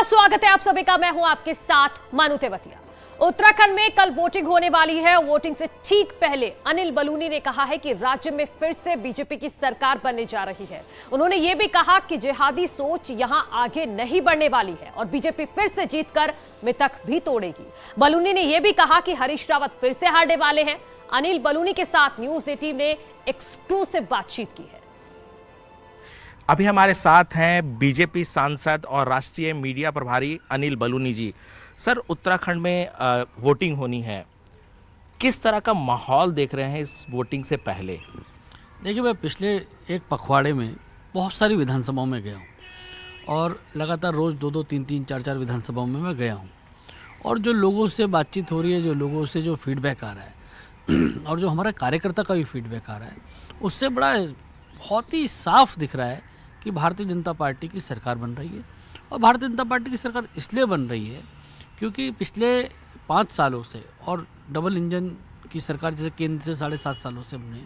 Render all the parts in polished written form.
स्वागत है आप सभी का। मैं हूं आपके साथ मानू तेवतिया। उत्तराखंड में कल वोटिंग होने वाली है। वोटिंग से ठीक पहले अनिल बलूनी ने कहा है कि राज्य में फिर से बीजेपी की सरकार बनने जा रही है। उन्होंने यह भी कहा कि जिहादी सोच यहां आगे नहीं बढ़ने वाली है और बीजेपी फिर से जीतकर मिथक भी तोड़ेगी। बलूनी ने यह भी कहा कि हरीश रावत फिर से हारने वाले हैं। अनिल बलूनी के साथ न्यूज 18 ने एक्सक्लूसिव बातचीत की है। अभी हमारे साथ हैं बीजेपी सांसद और राष्ट्रीय मीडिया प्रभारी अनिल बलूनी जी। सर, उत्तराखंड में वोटिंग होनी है, किस तरह का माहौल देख रहे हैं इस वोटिंग से पहले? देखिए, मैं पिछले एक पखवाड़े में बहुत सारी विधानसभाओं में गया हूँ और लगातार रोज़ 2-2, 3-3, 4-4 विधानसभाओं में मैं गया हूँ और जो लोगों से बातचीत हो रही है, जो लोगों से जो फीडबैक आ रहा है और जो हमारा कार्यकर्ता का भी फीडबैक आ रहा है, उससे बड़ा बहुत ही साफ दिख रहा है कि भारतीय जनता पार्टी की सरकार बन रही है। और भारतीय जनता पार्टी की सरकार इसलिए बन रही है क्योंकि पिछले 5 सालों से और डबल इंजन की सरकार जैसे केंद्र से 7.5 सालों से हमने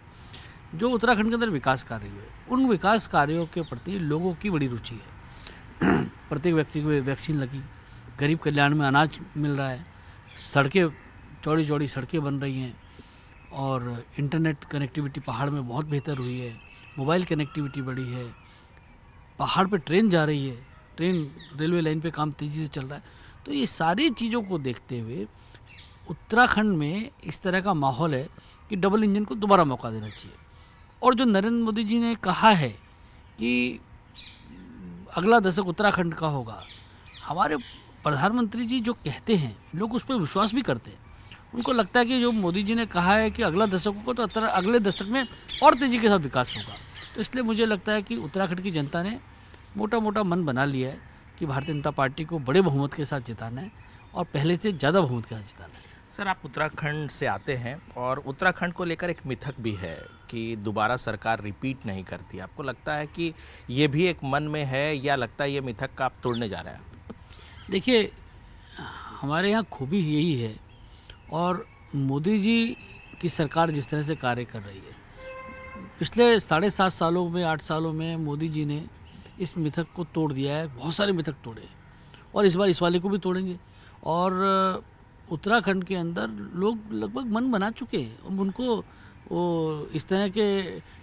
जो उत्तराखंड के अंदर विकास कार्य हुए, उन विकास कार्यों के प्रति लोगों की बड़ी रुचि है। प्रत्येक व्यक्ति को वैक्सीन लगी, गरीब कल्याण में अनाज मिल रहा है, सड़कें चौड़ी चौड़ी सड़कें बन रही हैं और इंटरनेट कनेक्टिविटी पहाड़ में बहुत बेहतर हुई है, मोबाइल कनेक्टिविटी बढ़ी है, पहाड़ पे ट्रेन जा रही है, ट्रेन रेलवे लाइन पे काम तेज़ी से चल रहा है। तो ये सारी चीज़ों को देखते हुए उत्तराखंड में इस तरह का माहौल है कि डबल इंजन को दोबारा मौका देना चाहिए। और जो नरेंद्र मोदी जी ने कहा है कि अगला दशक उत्तराखंड का होगा, हमारे प्रधानमंत्री जी जो कहते हैं लोग उस पर विश्वास भी करते हैं। उनको लगता है कि जो मोदी जी ने कहा है कि अगला दशक होगा तो अगले दशक में और तेज़ी के साथ विकास होगा। तो इसलिए मुझे लगता है कि उत्तराखंड की जनता ने मोटा मोटा मन बना लिया है कि भारतीय जनता पार्टी को बड़े बहुमत के साथ जिताना है और पहले से ज़्यादा बहुमत के साथ जिताना है। सर, आप उत्तराखंड से आते हैं और उत्तराखंड को लेकर एक मिथक भी है कि दोबारा सरकार रिपीट नहीं करती। आपको लगता है कि ये भी एक मन में है या लगता है ये मिथक का आप तोड़ने जा रहे हैं? देखिए, हमारे यहाँ खूबी यही है और मोदी जी की सरकार जिस तरह से कार्य कर रही है, पिछले 7.5 सालों में 8 सालों में मोदी जी ने इस मिथक को तोड़ दिया है। बहुत सारे मिथक तोड़े और इस बार इस वाले को भी तोड़ेंगे। और उत्तराखंड के अंदर लोग लगभग मन बना चुके हैं। उनको वो इस तरह के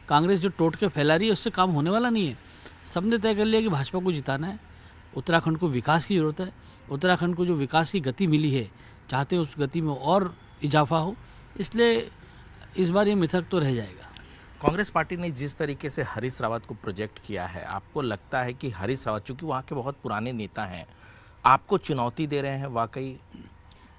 कांग्रेस जो टोट के फैला रही है उससे काम होने वाला नहीं है। सबने तय कर लिया कि भाजपा को जिताना है। उत्तराखंड को विकास की ज़रूरत है। उत्तराखंड को जो विकास की गति मिली है, चाहते उस गति में और इजाफा हो, इसलिए इस बार ये मिथक तो रह जाएगा। कांग्रेस पार्टी ने जिस तरीके से हरीश रावत को प्रोजेक्ट किया है, आपको लगता है कि हरीश रावत, चूंकि वहाँ के बहुत पुराने नेता हैं, आपको चुनौती दे रहे हैं वाकई?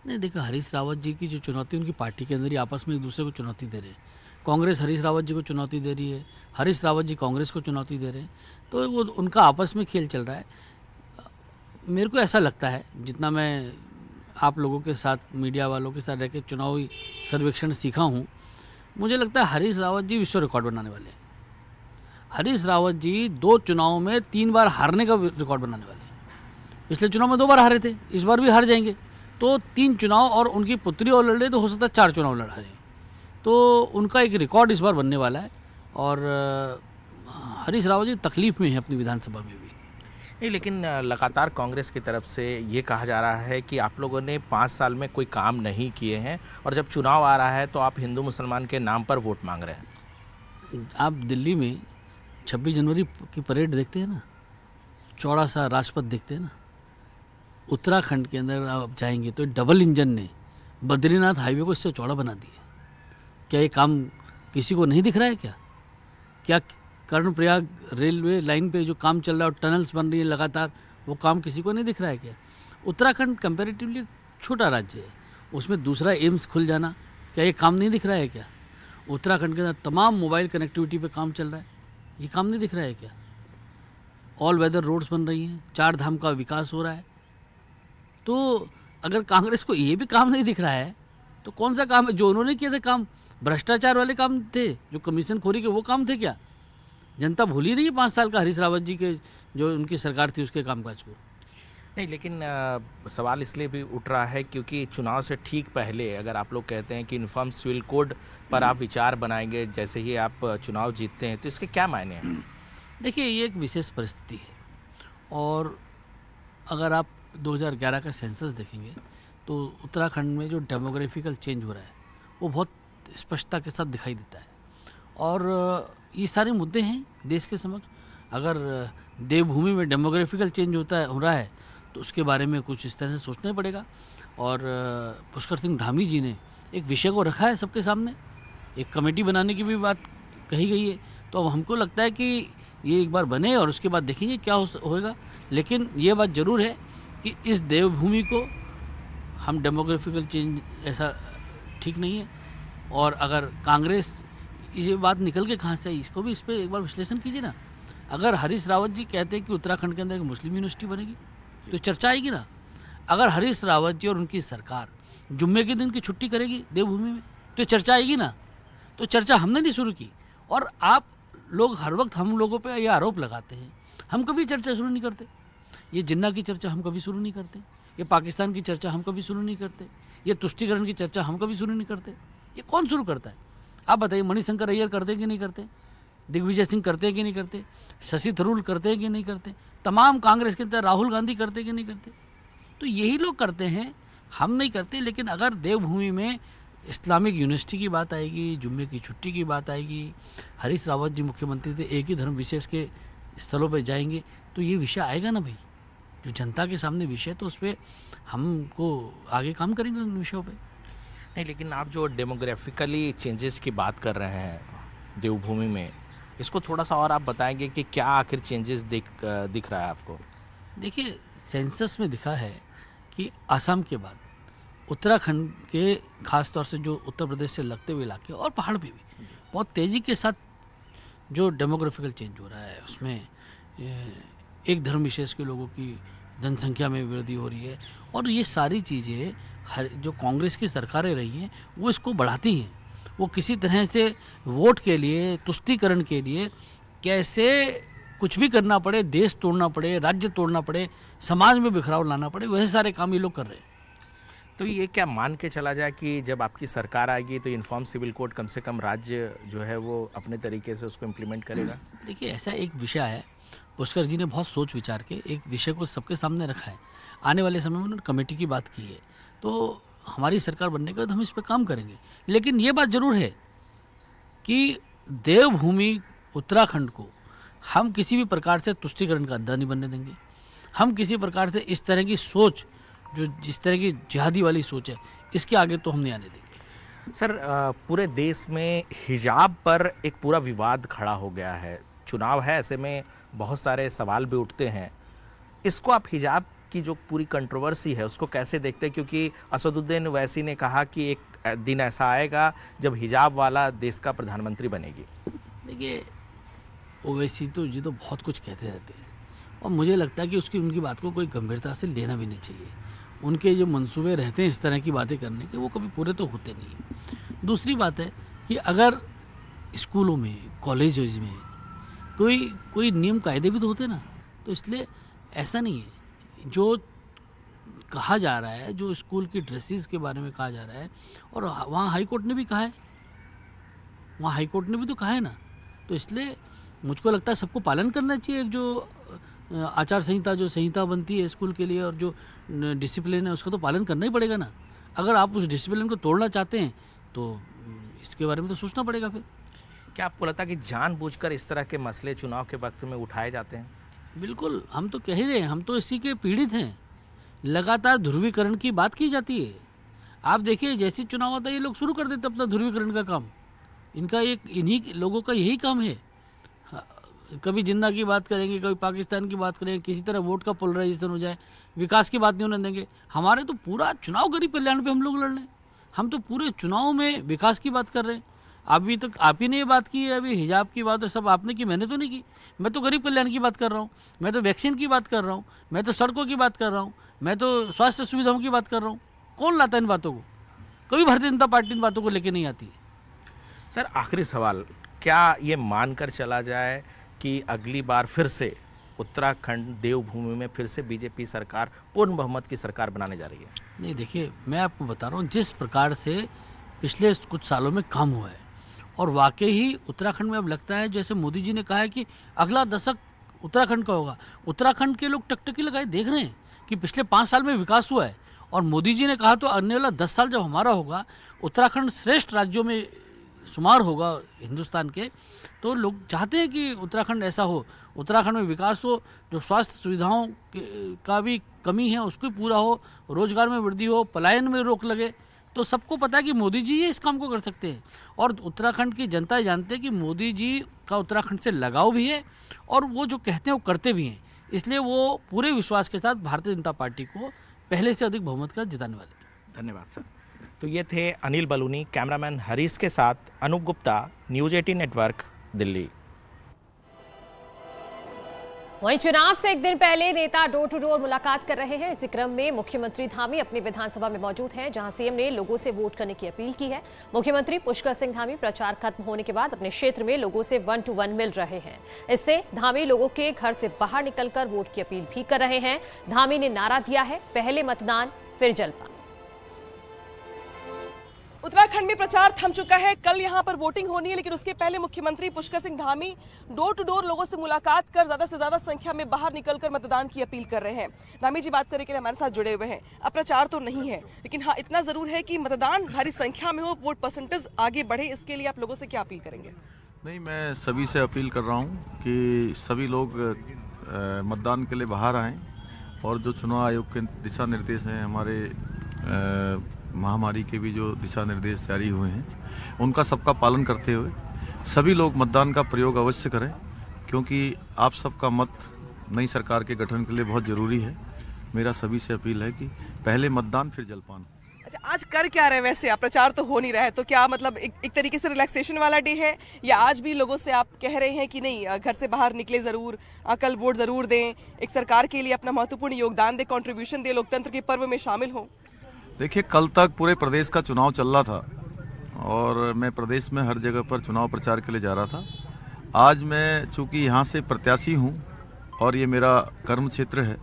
नहीं, देखो, हरीश रावत जी की जो चुनौती उनकी पार्टी के अंदर ही आपस में एक दूसरे को चुनौती दे रहे हैं। कांग्रेस हरीश रावत जी को चुनौती दे रही है, हरीश रावत जी कांग्रेस को चुनौती दे रहे हैं। तो वो उनका आपस में खेल चल रहा है। मेरे को ऐसा लगता है, जितना मैं आप लोगों के साथ, मीडिया वालों के साथ रह के चुनावी सर्वेक्षण सीखा हूँ, मुझे लगता है हरीश रावत जी विश्व रिकॉर्ड बनाने वाले हैं। हरीश रावत जी 2 चुनावों में 3 बार हारने का रिकॉर्ड बनाने वाले हैं। पिछले चुनाव में 2 बार हारे थे, इस बार भी हार जाएंगे। तो 3 चुनाव और उनकी पुत्री और लड़ रहे, तो हो सकता है 4 चुनाव लड़ रहे। तो उनका एक रिकॉर्ड इस बार बनने वाला है। और हरीश रावत जी तकलीफ में हैं अपनी विधानसभा में भी। नहीं, लेकिन लगातार कांग्रेस की तरफ से ये कहा जा रहा है कि आप लोगों ने 5 साल में कोई काम नहीं किए हैं और जब चुनाव आ रहा है तो आप हिंदू मुसलमान के नाम पर वोट मांग रहे हैं। आप दिल्ली में 26 जनवरी की परेड देखते हैं ना, चौड़ा सा राजपथ देखते हैं ना, उत्तराखंड के अंदर आप जाएंगे तो डबल इंजन ने बद्रीनाथ हाईवे को इससे चौड़ा बना दिया। क्या ये काम किसी को नहीं दिख रहा है? क्या कर्णप्रयाग रेलवे लाइन पे जो काम चल रहा है और टनल्स बन रही है लगातार, वो काम किसी को नहीं दिख रहा है क्या? उत्तराखंड कंपैरेटिवली छोटा राज्य है, उसमें दूसरा एम्स खुल जाना, क्या ये काम नहीं दिख रहा है क्या? उत्तराखंड के अंदर तमाम मोबाइल कनेक्टिविटी पे काम चल रहा है, ये काम नहीं दिख रहा है क्या? ऑल वेदर रोड्स बन रही हैं, 4 धाम का विकास हो रहा है। तो अगर कांग्रेस को ये भी काम नहीं दिख रहा है तो कौन सा काम है जो उन्होंने किए थे? काम भ्रष्टाचार वाले काम थे, जो कमीशन खोरी के, वो काम थे क्या? जनता भूल ही रही है 5 साल का हरीश रावत जी के जो उनकी सरकार थी उसके कामकाज को। नहीं, लेकिन सवाल इसलिए भी उठ रहा है क्योंकि चुनाव से ठीक पहले अगर आप लोग कहते हैं कि यूनिफॉर्म सिविल कोड पर आप विचार बनाएंगे जैसे ही आप चुनाव जीतते हैं, तो इसके क्या मायने हैं? देखिए, ये एक विशेष परिस्थिति है और अगर आप 2011 का सेंसस देखेंगे तो उत्तराखंड में जो डेमोग्राफिकल चेंज हो रहा है वो बहुत स्पष्टता के साथ दिखाई देता है। और ये सारे मुद्दे हैं देश के समक्ष। अगर देवभूमि में डेमोग्राफिकल चेंज हो रहा है तो उसके बारे में कुछ इस तरह से सोचना पड़ेगा। और पुष्कर सिंह धामी जी ने एक विषय को रखा है सबके सामने, एक कमेटी बनाने की भी बात कही गई है। तो अब हमको लगता है कि ये एक बार बने और उसके बाद देखेंगे क्या होएगा। लेकिन ये बात ज़रूर है कि इस देवभूमि को हम डेमोग्राफिकल चेंज ऐसा ठीक नहीं है। और अगर कांग्रेस ये बात निकल के कहाँ से आई, इसको भी इस पर एक बार विश्लेषण कीजिए ना। अगर हरीश रावत जी कहते हैं कि उत्तराखंड के अंदर एक मुस्लिम यूनिवर्सिटी बनेगी तो चर्चा आएगी ना। अगर हरीश रावत जी और उनकी सरकार जुम्मे के दिन की छुट्टी करेगी देवभूमि में तो चर्चा आएगी ना। तो चर्चा हमने नहीं शुरू की। और आप लोग हर वक्त हम लोगों पे ये आरोप लगाते हैं, हम कभी चर्चा शुरू नहीं करते। ये जिन्ना की चर्चा हम कभी शुरू नहीं करते, ये पाकिस्तान की चर्चा हम कभी शुरू नहीं करते, ये तुष्टीकरण की चर्चा हम कभी शुरू नहीं करते। ये कौन शुरू करता है आप बताइए? मणिशंकर अय्यर करते हैं कि नहीं करते? दिग्विजय सिंह करते हैं कि नहीं करते? शशि थरूर करते हैं कि नहीं करते? तमाम कांग्रेस के अंदर राहुल गांधी करते हैं कि नहीं करते? तो यही लोग करते हैं, हम नहीं करते। लेकिन अगर देवभूमि में इस्लामिक यूनिवर्सिटी की बात आएगी, जुम्मे की छुट्टी की बात आएगी, हरीश रावत जी मुख्यमंत्री थे, एक ही धर्म विशेष के स्थलों पर जाएंगे तो ये विषय आएगा ना भाई। जो जनता के सामने विषय तो उस पर हमको आगे काम करेंगे उन विषयों पर। नहीं, लेकिन आप जो डेमोग्राफिकली चेंजेस की बात कर रहे हैं देवभूमि में, इसको थोड़ा सा और आप बताएंगे कि क्या आखिर चेंजेस दिख रहा है आपको? देखिए, सेंसस में दिखा है कि असम के बाद उत्तराखंड के खास तौर से जो उत्तर प्रदेश से लगते हुए इलाके और पहाड़ पे भी बहुत तेज़ी के साथ जो डेमोग्राफिकल चेंज हो रहा है उसमें एक धर्म विशेष के लोगों की जनसंख्या में वृद्धि हो रही है। और ये सारी चीज़ें जो कांग्रेस की सरकारें रही हैं वो इसको बढ़ाती हैं। वो किसी तरह से वोट के लिए, तुष्टीकरण के लिए कैसे कुछ भी करना पड़े, देश तोड़ना पड़े, राज्य तोड़ना पड़े, समाज में बिखराव लाना पड़े, वह सारे काम ये लोग कर रहे हैं। तो ये क्या मान के चला जाए कि जब आपकी सरकार आएगी तो यूनिफॉर्म सिविल कोड कम से कम राज्य जो है वो अपने तरीके से उसको इम्प्लीमेंट करेगा? देखिए, ऐसा एक विषय है, पुष्कर जी ने बहुत सोच विचार के एक विषय को सबके सामने रखा है। आने वाले समय में उन्होंने कमेटी की बात की है, तो हमारी सरकार बनने के बाद हम इस पर काम करेंगे। लेकिन ये बात ज़रूर है कि देवभूमि उत्तराखंड को हम किसी भी प्रकार से तुष्टीकरण का अड्डा नहीं बनने देंगे। हम किसी प्रकार से इस तरह की सोच, जो जिस तरह की जिहादी वाली सोच है, इसके आगे तो हम नहीं आने देंगे। सर, पूरे देश में हिजाब पर एक पूरा विवाद खड़ा हो गया है। चुनाव है, ऐसे में बहुत सारे सवाल भी उठते हैं। इसको आप हिजाब की जो पूरी कंट्रोवर्सी है उसको कैसे देखते हैं? क्योंकि असदुद्दीन ओवैसी ने कहा कि एक दिन ऐसा आएगा जब हिजाब वाला देश का प्रधानमंत्री बनेगी। देखिए, ओवैसी तो जी तो बहुत कुछ कहते रहते हैं और मुझे लगता है कि उनकी बात को कोई गंभीरता से लेना भी नहीं चाहिए। उनके जो मंसूबे रहते हैं इस तरह की बातें करने के, वो कभी पूरे तो होते नहीं। दूसरी बात है कि अगर स्कूलों में, कॉलेजेस में कोई नियम कायदे भी तो होते ना। तो इसलिए ऐसा नहीं है जो कहा जा रहा है, जो स्कूल की ड्रेसेस के बारे में कहा जा रहा है, और वहाँ हाई कोर्ट ने भी कहा है, वहाँ हाई कोर्ट ने भी तो कहा है ना। तो इसलिए मुझको लगता है सबको पालन करना चाहिए। जो आचार संहिता, जो संहिता बनती है स्कूल के लिए, और जो डिसिप्लिन है उसका तो पालन करना ही पड़ेगा ना। अगर आप उस डिसिप्लिन को तोड़ना चाहते हैं तो इसके बारे में तो सोचना पड़ेगा फिर। क्या आपको लगता है कि जानबूझकर इस तरह के मसले चुनाव के वक्त में उठाए जाते हैं? बिल्कुल, हम तो कह ही रहे हैं, हम तो इसी के पीड़ित हैं। लगातार ध्रुवीकरण की बात की जाती है। आप देखिए, जैसे चुनाव आता है ये लोग शुरू कर देते अपना ध्रुवीकरण का काम। इनका इन्हीं लोगों का यही काम है। कभी जिन्ना की बात करेंगे, कभी पाकिस्तान की बात करेंगे, किसी तरह वोट का पोलराइजेशन हो जाए, विकास की बात नहीं होने देंगे। हमारे तो पूरा चुनाव गरीब कल्याण पे हम लोग लड़ रहे हैं। हम तो पूरे चुनाव में विकास की बात कर रहे हैं। अभी तक आप ही ने ये बात की है, अभी हिजाब की बात और सब आपने की, मैंने तो नहीं की। मैं तो गरीब कल्याण की बात कर रहा हूँ, मैं तो वैक्सीन की बात कर रहा हूँ, मैं तो सड़कों की बात कर रहा हूँ, मैं तो स्वास्थ्य सुविधाओं की बात कर रहा हूँ। कौन लाता है इन बातों को? कभी भारतीय जनता पार्टी इन बातों को लेके नहीं आती है। सर, आखिरी सवाल, क्या ये मानकर चला जाए कि अगली बार फिर से उत्तराखंड देवभूमि में फिर से बीजेपी सरकार पूर्ण बहुमत की सरकार बनाने जा रही है? नहीं, देखिए, मैं आपको बता रहा हूँ जिस प्रकार से पिछले कुछ सालों में काम हुआ है, और वाकई ही उत्तराखंड में अब लगता है, जैसे मोदी जी ने कहा है कि अगला दशक उत्तराखंड का होगा। उत्तराखंड के लोग टकटकी लगाए देख रहे हैं कि पिछले 5 साल में विकास हुआ है। और मोदी जी ने कहा तो आने वाला 10 साल जब हमारा होगा, उत्तराखंड श्रेष्ठ राज्यों में शुमार होगा हिंदुस्तान के। तो लोग चाहते हैं कि उत्तराखंड ऐसा हो, उत्तराखंड में विकास हो, जो स्वास्थ्य सुविधाओं का भी कमी है उसको पूरा हो, रोजगार में वृद्धि हो, पलायन में रोक लगे। तो सबको पता है कि मोदी जी ये इस काम को कर सकते हैं। और उत्तराखंड की जनता जानते हैं कि मोदी जी का उत्तराखंड से लगाव भी है और वो जो कहते हैं वो करते भी हैं। इसलिए वो पूरे विश्वास के साथ भारतीय जनता पार्टी को पहले से अधिक बहुमत का जिताने वाले। धन्यवाद सर। तो ये थे अनिल बलूनी। कैमरामैन हरीश के साथ अनूप गुप्ता, न्यूज़ 18 नेटवर्क, दिल्ली। वहीं चुनाव से एक दिन पहले नेता डोर टू डोर मुलाकात कर रहे हैं। इसी क्रम में मुख्यमंत्री धामी अपनी विधानसभा में मौजूद हैं, जहां सीएम ने लोगों से वोट करने की अपील की है। मुख्यमंत्री पुष्कर सिंह धामी प्रचार खत्म होने के बाद अपने क्षेत्र में लोगों से 1 to 1 मिल रहे हैं। इससे धामी लोगों के घर से बाहर निकलकर वोट की अपील भी कर रहे हैं। धामी ने नारा दिया है, पहले मतदान फिर जलपान। उत्तराखंड में प्रचार थम चुका है। कल यहां पर वोटिंग होनी है, लेकिन उसके पहले मुख्यमंत्री Pushkar Singh Dhami door to door लोगों से मुलाकात कर ज्यादा से ज्यादा संख्या में बाहर निकलकर मतदान की अपील कर रहे हैं। धामी जी बात करने के लिए हमारे साथ जुड़े हुए हैं। अब प्रचार तो नहीं है, लेकिन हाँ इतना जरूर है कि मतदान भारी संख्या में हो, वोट परसेंटेज आगे बढ़े, इसके लिए आप लोगों से क्या अपील करेंगे? नहीं, मैं सभी से अपील कर रहा हूँ कि सभी लोग मतदान के लिए बाहर आएँ और जो चुनाव आयोग के दिशा निर्देश हैं, हमारे महामारी के भी जो दिशा निर्देश जारी हुए हैं, उनका सबका पालन करते हुए सभी लोग मतदान का प्रयोग अवश्य करें, क्योंकि आप सबका मत नई सरकार के गठन के लिए बहुत ज़रूरी है। मेरा सभी से अपील है कि पहले मतदान फिर जलपान। अच्छा, आज कर क्या रहे वैसे आप? प्रचार तो हो नहीं रहा है, तो क्या मतलब एक तरीके से रिलैक्सेशन वाला डे है, या आज भी लोगों से आप कह रहे हैं कि नहीं घर से बाहर निकले जरूर, कल वोट जरूर दें, एक सरकार के लिए अपना महत्वपूर्ण योगदान दें, कंट्रीब्यूशन दें, लोकतंत्र के पर्व में शामिल हों? देखिए, कल तक पूरे प्रदेश का चुनाव चल रहा था और मैं प्रदेश में हर जगह पर चुनाव प्रचार के लिए जा रहा था। आज मैं चूंकि यहाँ से प्रत्याशी हूँ और ये मेरा कर्म क्षेत्र है,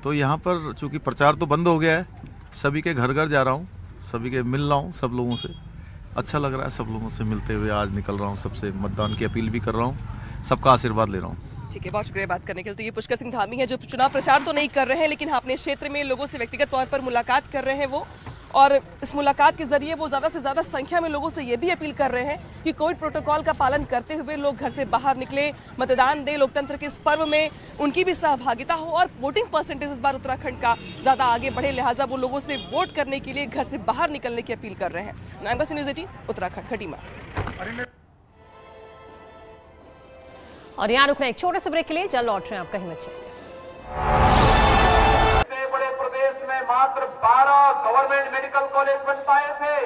तो यहाँ पर चूंकि प्रचार तो बंद हो गया है, सभी के घर घर जा रहा हूँ, सभी के मिल रहा हूँ, सब लोगों से अच्छा लग रहा है। सब लोगों से मिलते हुए आज निकल रहा हूँ, सबसे मतदान की अपील भी कर रहा हूँ, सबका आशीर्वाद ले रहा हूँ। ठीक है, बहुत शुक्रिया बात करने के लिए। तो ये पुष्कर सिंह धामी है जो चुनाव प्रचार तो नहीं कर रहे हैं, लेकिन हाँ अपने क्षेत्र में लोगों से व्यक्तिगत तौर पर मुलाकात कर रहे हैं वो, और इस मुलाकात के जरिए वो ज्यादा से ज्यादा संख्या में लोगों से ये भी अपील कर रहे हैं कि कोविड प्रोटोकॉल का पालन करते हुए लोग घर से बाहर निकले, मतदान दें, लोकतंत्र के इस पर्व में उनकी भी सहभागिता हो और वोटिंग परसेंटेज इस बार उत्तराखंड का ज्यादा आगे बढ़े, लिहाजा वो लोगों से वोट करने के लिए घर से बाहर निकलने की अपील कर रहे हैं। न्यूज़ 18 उत्तराखंड, खटीमा। और यहाँ रुक रहे एक छोटे से ब्रेक के लिए, जल्द लौट रहे हैं, आप कहीं मत जाइए। इतने बड़े प्रदेश में मात्र 12 गवर्नमेंट मेडिकल कॉलेज बन पाए थे,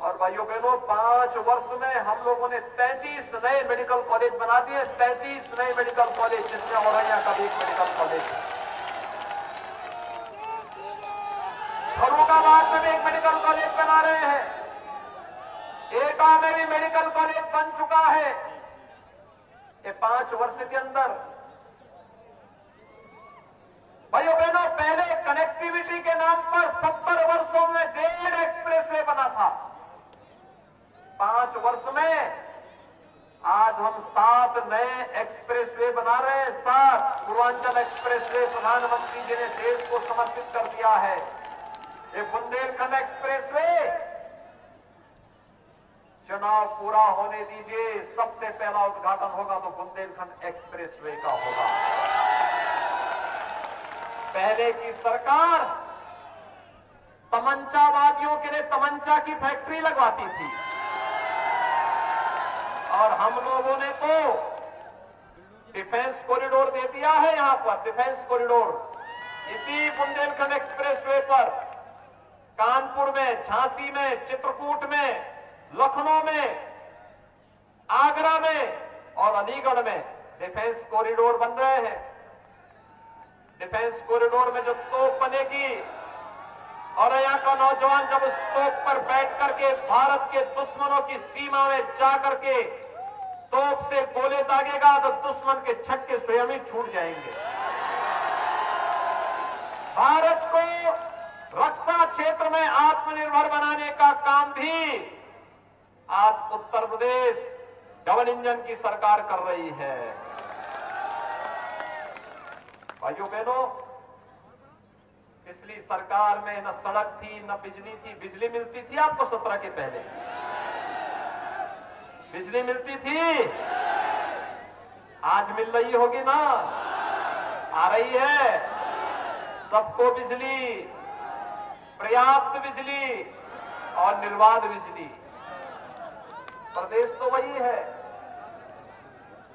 और भाइयों बहनों 5 वर्ष में हम लोगों ने 33 नए मेडिकल कॉलेज बना दिए। 33 नए मेडिकल कॉलेज, जिसमें औरैया का भी एक मेडिकल कॉलेज है, फरुखाबाद में भी एक मेडिकल कॉलेज बना रहे हैं, एटा में भी मेडिकल कॉलेज बन चुका है। ये 5 वर्ष के अंदर भाइयों बहनों, पहले कनेक्टिविटी के नाम पर 70 वर्षों में 1.5 एक्सप्रेसवे बना था। 5 वर्ष में आज हम 7 नए एक्सप्रेसवे बना रहे हैं। 7 पूर्वांचल एक्सप्रेसवे प्रधानमंत्री जी ने देश को समर्पित कर दिया है। ये बुंदेलखंड एक्सप्रेसवे, चुनाव पूरा होने दीजिए, सबसे पहला उद्घाटन होगा तो बुंदेलखंड एक्सप्रेसवे का होगा। पहले की सरकार तमंचावादियों के लिए तमंचा की फैक्ट्री लगवाती थी, और हम लोगों ने तो डिफेंस कॉरिडोर दे दिया है। यहां पर डिफेंस कॉरिडोर इसी बुंदेलखंड एक्सप्रेसवे पर कानपुर में, झांसी में, चित्रकूट में, लखनऊ में, आगरा में और अलीगढ़ में डिफेंस कॉरिडोर बन रहे हैं। डिफेंस कॉरिडोर में जो तोप बनेगी, और यहाँ का नौजवान जब उस तोप पर बैठ करके भारत के दुश्मनों की सीमा में जा करके तोप से गोले दागेगा, तो दुश्मन के छक्के स्वयं ही छूट जाएंगे। भारत को रक्षा क्षेत्र में आत्मनिर्भर बनाने का काम भी आज उत्तर प्रदेश डबल इंजन की सरकार कर रही है। भाइयों बहनों, सरकार में न सड़क थी न बिजली थी। बिजली मिलती थी आपको 17 के पहले? बिजली मिलती थी? आज मिल रही होगी ना? आ रही है सबको बिजली, पर्याप्त बिजली और निर्बाध बिजली। प्रदेश तो वही है।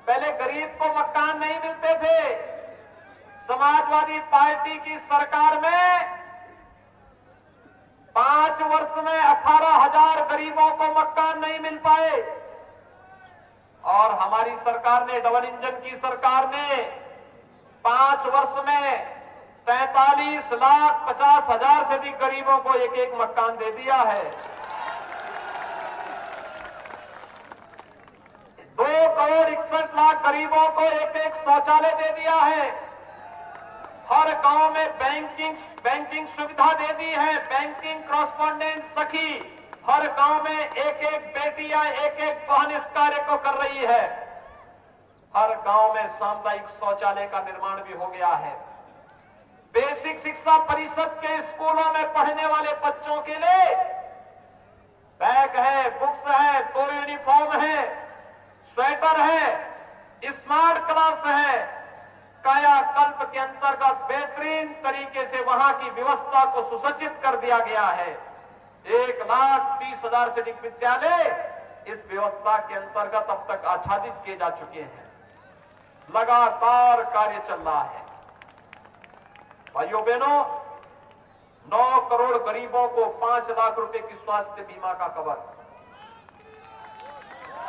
पहले गरीब को मकान नहीं मिलते थे। समाजवादी पार्टी की सरकार में 5 वर्ष में 18,000 गरीबों को मकान नहीं मिल पाए और हमारी सरकार ने, डबल इंजन की सरकार ने 5 वर्ष में 43,50,000 से अधिक गरीबों को एक एक मकान दे दिया है। 2,61,00,000 गरीबों को एक एक शौचालय दे दिया है। हर गांव में बैंकिंग सुविधा दे दी है। बैंकिंग कॉरेस्पॉन्डेंट सखी हर गांव में एक एक बेटी या एक एक बहन इस कार्य को कर रही है। हर गांव में सामुदायिक शौचालय का निर्माण भी हो गया है। बेसिक शिक्षा परिषद के स्कूलों में पढ़ने वाले बच्चों के लिए बैग है, बुक्स है, 2 यूनिफॉर्म है, स्वेटर है, स्मार्ट क्लास है। कायाकल्प के अंतर्गत बेहतरीन तरीके से वहां की व्यवस्था को सुसज्जित कर दिया गया है। 1,30,000 से अधिक विद्यालय इस व्यवस्था के अंतर्गत अब तक आच्छादित किए जा चुके हैं। लगातार कार्य चल रहा है। भाइयों बहनों, 9 करोड़ गरीबों को 5 लाख रुपए की स्वास्थ्य बीमा का कवर।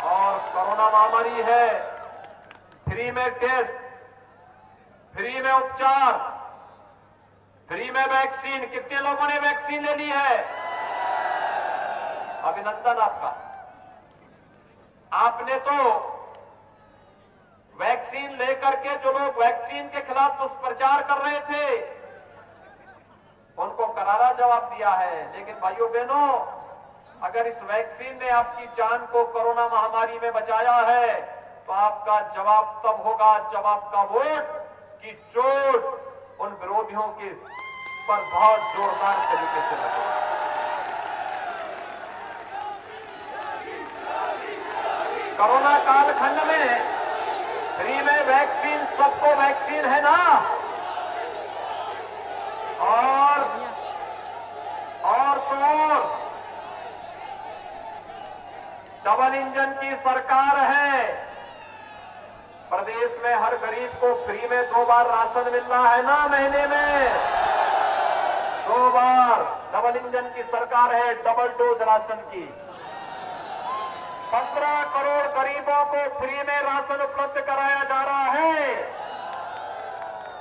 और कोरोना महामारी है, फ्री में टेस्ट, फ्री में उपचार, फ्री में वैक्सीन। कितने लोगों ने वैक्सीन ले ली है? अभिनंदन आपका। आपने तो वैक्सीन लेकर के जो लोग वैक्सीन के खिलाफ दुष्प्रचार कर रहे थे उनको करारा जवाब दिया है। लेकिन भाइयों बहनों, अगर इस वैक्सीन ने आपकी जान को कोरोना महामारी में बचाया है तो आपका जवाब तब होगा जब आपका वोट की चोट उन विरोधियों के पर बहुत जोरदार तरीके से लगे। कोरोना कालखंड में फ्री में वैक्सीन, सबको वैक्सीन है ना? और तो डबल इंजन की सरकार है। प्रदेश में हर गरीब को फ्री में 2 बार राशन मिल रहा है ना? महीने में 2 बार। डबल इंजन की सरकार है, डबल डोज राशन की। 15 करोड़ गरीबों को फ्री में राशन उपलब्ध कराया जा रहा है।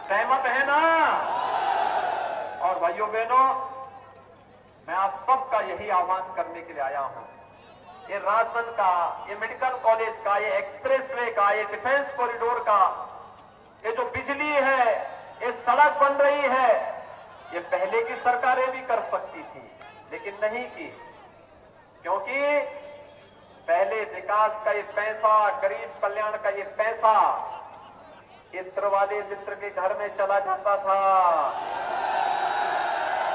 सहमत है ना? और भाइयों बहनों, मैं आप सबका यही आह्वान करने के लिए आया हूं। ये राशन का, ये मेडिकल कॉलेज का, ये एक्सप्रेसवे का, ये डिफेंस कॉरिडोर का, ये जो बिजली है, ये सड़क बन रही है, ये पहले की सरकारें भी कर सकती थी लेकिन नहीं की। क्योंकि पहले विकास का ये पैसा, गरीब कल्याण का ये पैसा चित्र वाले मित्र के घर में चला जाता था।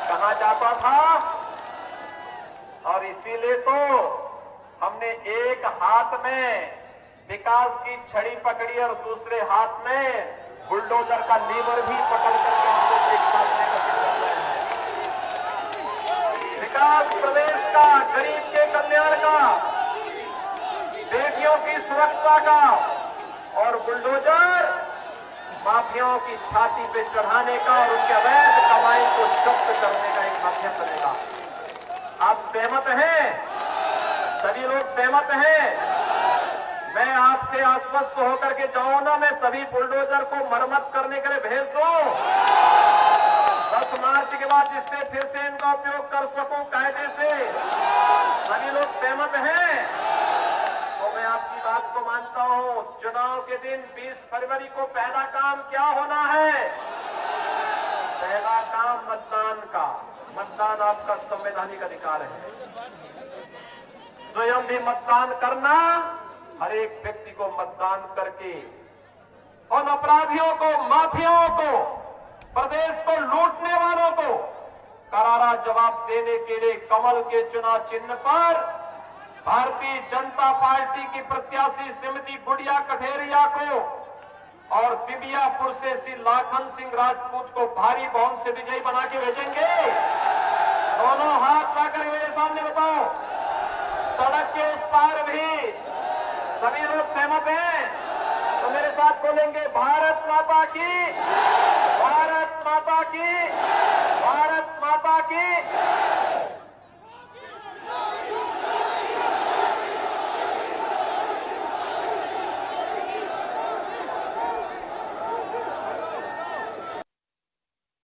कहां जाता था? और इसीलिए तो हमने एक हाथ में विकास की छड़ी पकड़ी और दूसरे हाथ में बुलडोजर का लीवर भी पकड़ करके हम लोग एक साथ लेकर चल रहे हैं। विकास प्रदेश का, गरीब के कल्याण का, बेटियों की सुरक्षा का, और बुलडोजर माफियाओं की छाती पे चढ़ाने का और उनके अवैध कमाई को जब्त करने का एक माध्यम बनेगा। आप सहमत हैं? सभी लोग सहमत हैं? मैं आपसे आश्वस्त होकर के जाऊं ना, मैं सभी बुलडोजर को मरम्मत करने के लिए भेज दूं 10 मार्च के बाद, जिससे फिर से इनका उपयोग कर सकूं कायदे से। सभी लोग सहमत हैं? तो मैं आपकी बात को मानता हूं। चुनाव के दिन 20 फरवरी को पहला काम क्या होना है? पहला काम मतदान का। मतदान आपका संवैधानिक अधिकार है। स्वयं भी मतदान करना, हर एक व्यक्ति को मतदान करके उन अपराधियों को, माफियाओं को, प्रदेश को लूटने वालों को जवाब देने के लिए कमल के चुनाव चिन्ह पर भारतीय जनता पार्टी की प्रत्याशी श्रीमती गुड़िया कठेरिया को और बिबियापुर से श्री लाखन सिंह राजपूत को भारी बहुमत से विजयी बना के भेजेंगे। दोनों हाथ लाकर मेरे सामने बताओ। सड़क के उस पार भी सभी लोग सहमत हैं तो मेरे साथ बोलेंगे भारत माता की, भारत माता की, भारत माता की।